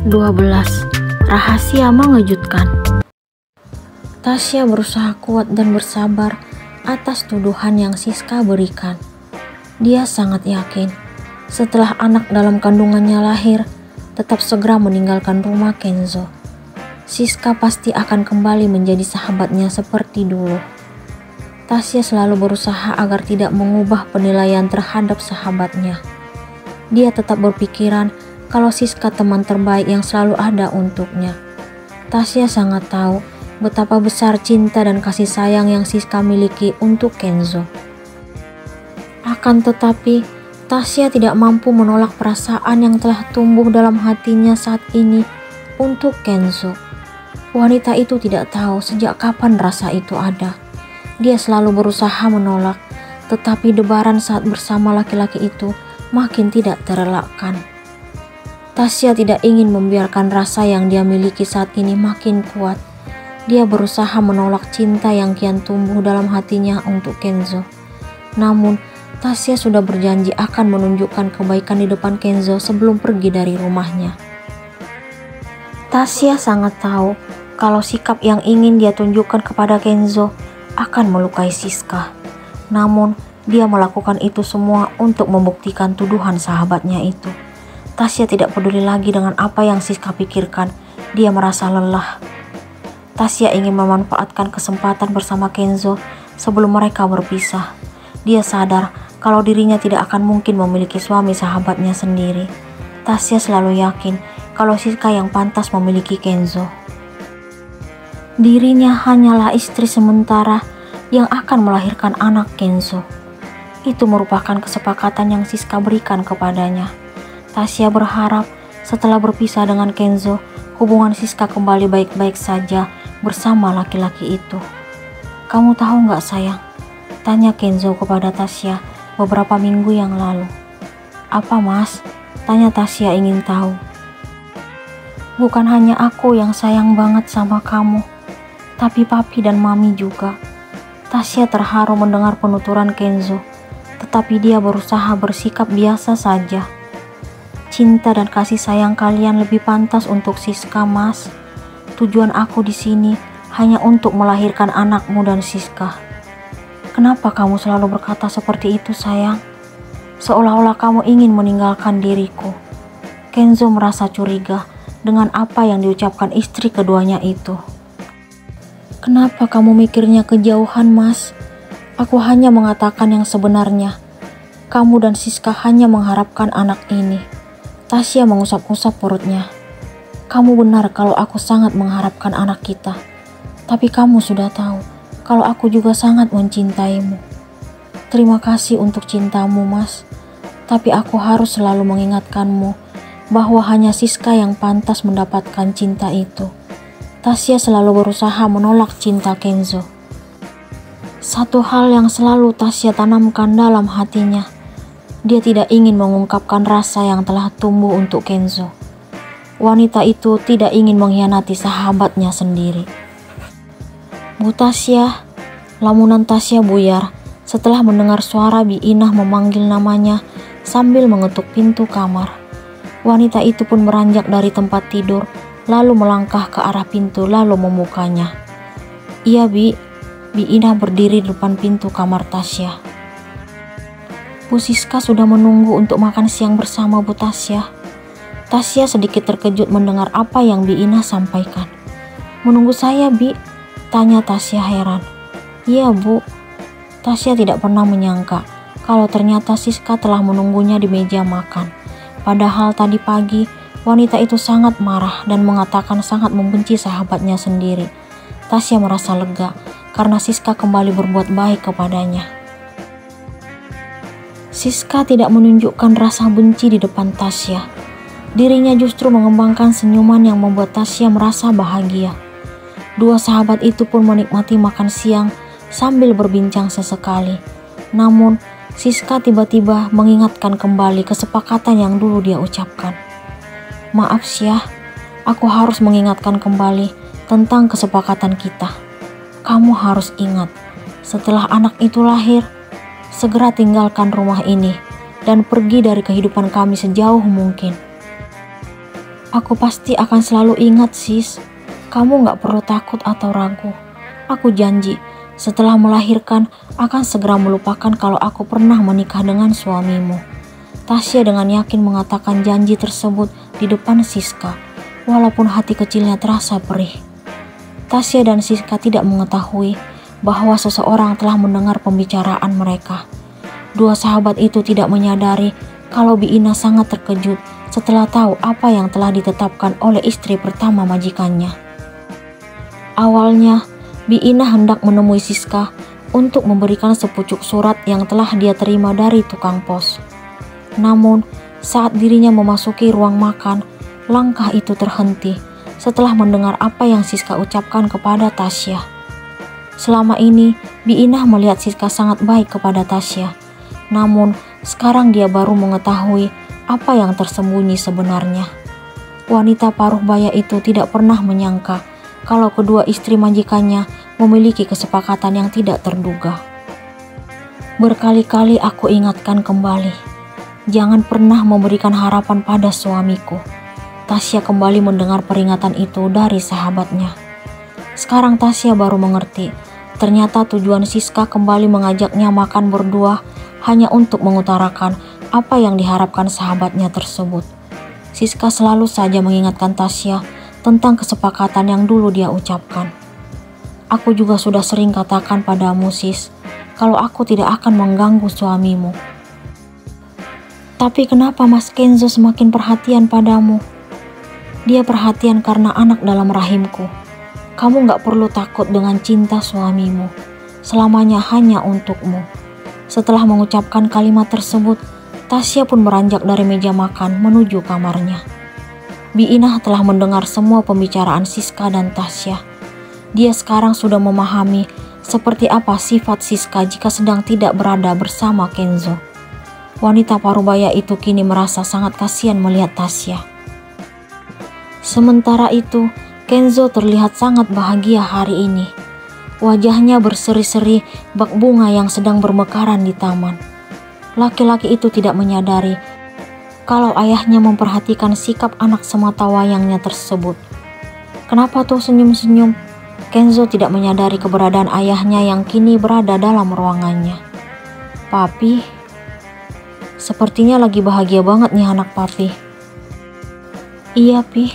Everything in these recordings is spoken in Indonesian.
12. Rahasia mengejutkan. Tasya berusaha kuat dan bersabar atas tuduhan yang Siska berikan. Dia sangat yakin setelah anak dalam kandungannya lahir, tetap segera meninggalkan rumah Kenzo. Siska pasti akan kembali menjadi sahabatnya seperti dulu. Tasya selalu berusaha agar tidak mengubah penilaian terhadap sahabatnya. Dia tetap berpikiran kalau Siska teman terbaik yang selalu ada untuknya. Tasya sangat tahu betapa besar cinta dan kasih sayang yang Siska miliki untuk Kenzo. Akan tetapi, Tasya tidak mampu menolak perasaan yang telah tumbuh dalam hatinya saat ini untuk Kenzo. Wanita itu tidak tahu sejak kapan rasa itu ada. Dia selalu berusaha menolak, tetapi debaran saat bersama laki-laki itu makin tidak terelakkan. Tasya tidak ingin membiarkan rasa yang dia miliki saat ini makin kuat. Dia berusaha menolak cinta yang kian tumbuh dalam hatinya untuk Kenzo. Namun, Tasya sudah berjanji akan menunjukkan kebaikan di depan Kenzo sebelum pergi dari rumahnya. Tasya sangat tahu kalau sikap yang ingin dia tunjukkan kepada Kenzo akan melukai Siska. Namun, dia melakukan itu semua untuk membuktikan tuduhan sahabatnya itu. Tasya tidak peduli lagi dengan apa yang Siska pikirkan. Dia merasa lelah. Tasya ingin memanfaatkan kesempatan bersama Kenzo sebelum mereka berpisah. Dia sadar kalau dirinya tidak akan mungkin memiliki suami sahabatnya sendiri. Tasya selalu yakin kalau Siska yang pantas memiliki Kenzo. Dirinya hanyalah istri sementara yang akan melahirkan anak Kenzo. Itu merupakan kesepakatan yang Siska berikan kepadanya. Tasya berharap setelah berpisah dengan Kenzo, hubungan Siska kembali baik-baik saja bersama laki-laki itu. "Kamu tahu nggak sayang?" tanya Kenzo kepada Tasya beberapa minggu yang lalu. "Apa mas?" tanya Tasya ingin tahu. "Bukan hanya aku yang sayang banget sama kamu, tapi papi dan mami juga." Tasya terharu mendengar penuturan Kenzo, tetapi dia berusaha bersikap biasa saja. "Cinta dan kasih sayang kalian lebih pantas untuk Siska, mas. Tujuan aku di sini hanya untuk melahirkan anakmu dan Siska." "Kenapa kamu selalu berkata seperti itu, sayang? Seolah-olah kamu ingin meninggalkan diriku." Kenzo merasa curiga dengan apa yang diucapkan istri keduanya itu. "Kenapa kamu mikirnya kejauhan, mas? Aku hanya mengatakan yang sebenarnya. Kamu dan Siska hanya mengharapkan anak ini." Tasya mengusap-usap perutnya. "Kamu benar kalau aku sangat mengharapkan anak kita. Tapi kamu sudah tahu kalau aku juga sangat mencintaimu." "Terima kasih untuk cintamu, mas. Tapi aku harus selalu mengingatkanmu bahwa hanya Siska yang pantas mendapatkan cinta itu." Tasya selalu berusaha menolak cinta Kenzo. Satu hal yang selalu Tasya tanamkan dalam hatinya, dia tidak ingin mengungkapkan rasa yang telah tumbuh untuk Kenzo. Wanita itu tidak ingin mengkhianati sahabatnya sendiri. "Bu Tasya," lamunan Tasya buyar setelah mendengar suara Bi Inah memanggil namanya sambil mengetuk pintu kamar. Wanita itu pun beranjak dari tempat tidur, lalu melangkah ke arah pintu lalu membukanya. "Iya, Bi." Bi Inah berdiri di depan pintu kamar Tasya. "Bu Siska sudah menunggu untuk makan siang bersama Bu Tasya." Tasya sedikit terkejut mendengar apa yang Bi Inah sampaikan. "Menunggu saya, Bi?" tanya Tasya heran. "Iya, Bu." Tasya tidak pernah menyangka kalau ternyata Siska telah menunggunya di meja makan. Padahal tadi pagi wanita itu sangat marah dan mengatakan sangat membenci sahabatnya sendiri. Tasya merasa lega karena Siska kembali berbuat baik kepadanya. Siska tidak menunjukkan rasa benci di depan Tasya. Dirinya justru mengembangkan senyuman yang membuat Tasya merasa bahagia. Dua sahabat itu pun menikmati makan siang sambil berbincang sesekali. Namun, Siska tiba-tiba mengingatkan kembali kesepakatan yang dulu dia ucapkan. "Maaf Syah, aku harus mengingatkan kembali tentang kesepakatan kita. Kamu harus ingat, setelah anak itu lahir, segera tinggalkan rumah ini dan pergi dari kehidupan kami sejauh mungkin." Aku pasti akan selalu ingat, sis. Kamu gak perlu takut atau ragu. Aku janji, setelah melahirkan akan segera melupakan kalau aku pernah menikah dengan suamimu. Tasya dengan yakin mengatakan janji tersebut di depan Siska, walaupun hati kecilnya terasa perih. Tasya dan Siska tidak mengetahui bahwa seseorang telah mendengar pembicaraan mereka. Dua sahabat itu tidak menyadari kalau Biina sangat terkejut setelah tahu apa yang telah ditetapkan oleh istri pertama majikannya. Awalnya, Biina hendak menemui Siska untuk memberikan sepucuk surat yang telah dia terima dari tukang pos. Namun, saat dirinya memasuki ruang makan, langkah itu terhenti setelah mendengar apa yang Siska ucapkan kepada Tasya. Selama ini, Biina melihat Siska sangat baik kepada Tasya. Namun, sekarang dia baru mengetahui apa yang tersembunyi sebenarnya. Wanita paruh baya itu tidak pernah menyangka kalau kedua istri majikannya memiliki kesepakatan yang tidak terduga. Berkali-kali aku ingatkan kembali, jangan pernah memberikan harapan pada suamiku. Tasya kembali mendengar peringatan itu dari sahabatnya. Sekarang Tasya baru mengerti, ternyata tujuan Siska kembali mengajaknya makan berdua hanya untuk mengutarakan apa yang diharapkan sahabatnya tersebut. Siska selalu saja mengingatkan Tasya tentang kesepakatan yang dulu dia ucapkan. Aku juga sudah sering katakan padamu, sis, kalau aku tidak akan mengganggu suamimu. Tapi kenapa Mas Kenzo semakin perhatian padamu? Dia perhatian karena anak dalam rahimku. Kamu gak perlu takut dengan cinta suamimu. Selamanya hanya untukmu. Setelah mengucapkan kalimat tersebut, Tasya pun beranjak dari meja makan menuju kamarnya. Biina telah mendengar semua pembicaraan Siska dan Tasya. Dia sekarang sudah memahami seperti apa sifat Siska jika sedang tidak berada bersama Kenzo. Wanita parubaya itu kini merasa sangat kasihan melihat Tasya. Sementara itu, Kenzo terlihat sangat bahagia hari ini. Wajahnya berseri-seri bak bunga yang sedang bermekaran di taman. Laki-laki itu tidak menyadari kalau ayahnya memperhatikan sikap anak semata wayangnya tersebut. Kenapa tuh senyum-senyum? Kenzo tidak menyadari keberadaan ayahnya yang kini berada dalam ruangannya. Papi, sepertinya lagi bahagia banget nih anak papi. Iya, Pi.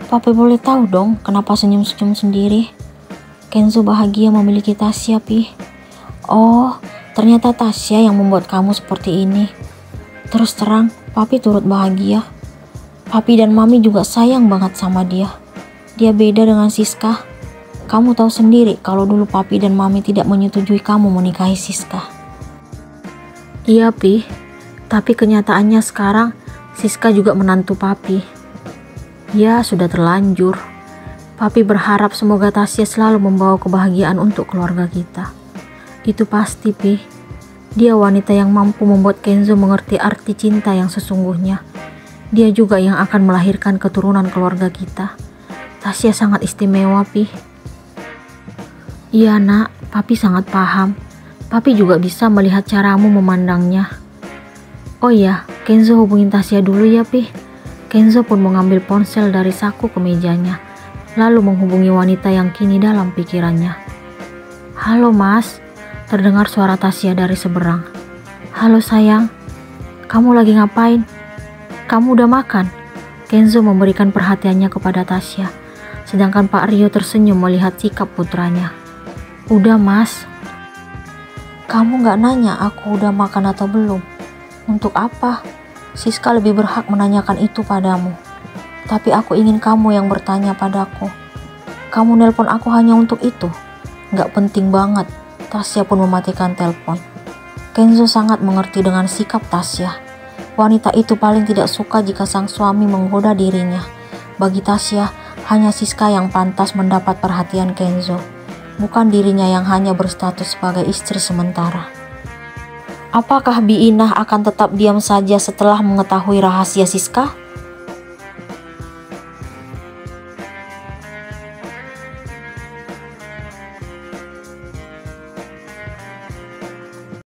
Papi boleh tahu dong kenapa senyum-senyum sendiri? Kenzo bahagia memiliki Tasya, Pi. Oh, ternyata Tasya yang membuat kamu seperti ini. Terus terang, Papi turut bahagia. Papi dan Mami juga sayang banget sama dia. Dia beda dengan Siska. Kamu tahu sendiri kalau dulu Papi dan Mami tidak menyetujui kamu menikahi Siska. Iya, Pi. Tapi kenyataannya sekarang Siska juga menantu Papi. Ya, sudah terlanjur. Papi berharap semoga Tasya selalu membawa kebahagiaan untuk keluarga kita. Itu pasti, Pi. Dia wanita yang mampu membuat Kenzo mengerti arti cinta yang sesungguhnya. Dia juga yang akan melahirkan keturunan keluarga kita. Tasya sangat istimewa, Pi. Iya, Nak. Papi sangat paham. Papi juga bisa melihat caramu memandangnya. Oh iya, Kenzo hubungin Tasya dulu ya, Pi. Kenzo pun mengambil ponsel dari saku kemejanya, lalu menghubungi wanita yang kini dalam pikirannya. Halo Mas, terdengar suara Tasya dari seberang. Halo sayang, kamu lagi ngapain? Kamu udah makan? Kenzo memberikan perhatiannya kepada Tasya, sedangkan Pak Rio tersenyum melihat sikap putranya. Udah Mas. Kamu gak nanya aku udah makan atau belum? Untuk apa? Siska lebih berhak menanyakan itu padamu. Tapi aku ingin kamu yang bertanya padaku. Kamu nelpon aku hanya untuk itu? Gak penting banget. Tasya pun mematikan telepon. Kenzo sangat mengerti dengan sikap Tasya. Wanita itu paling tidak suka jika sang suami menggoda dirinya. Bagi Tasya, hanya Siska yang pantas mendapat perhatian Kenzo, bukan dirinya yang hanya berstatus sebagai istri sementara. Apakah Biina akan tetap diam saja setelah mengetahui rahasia Siska?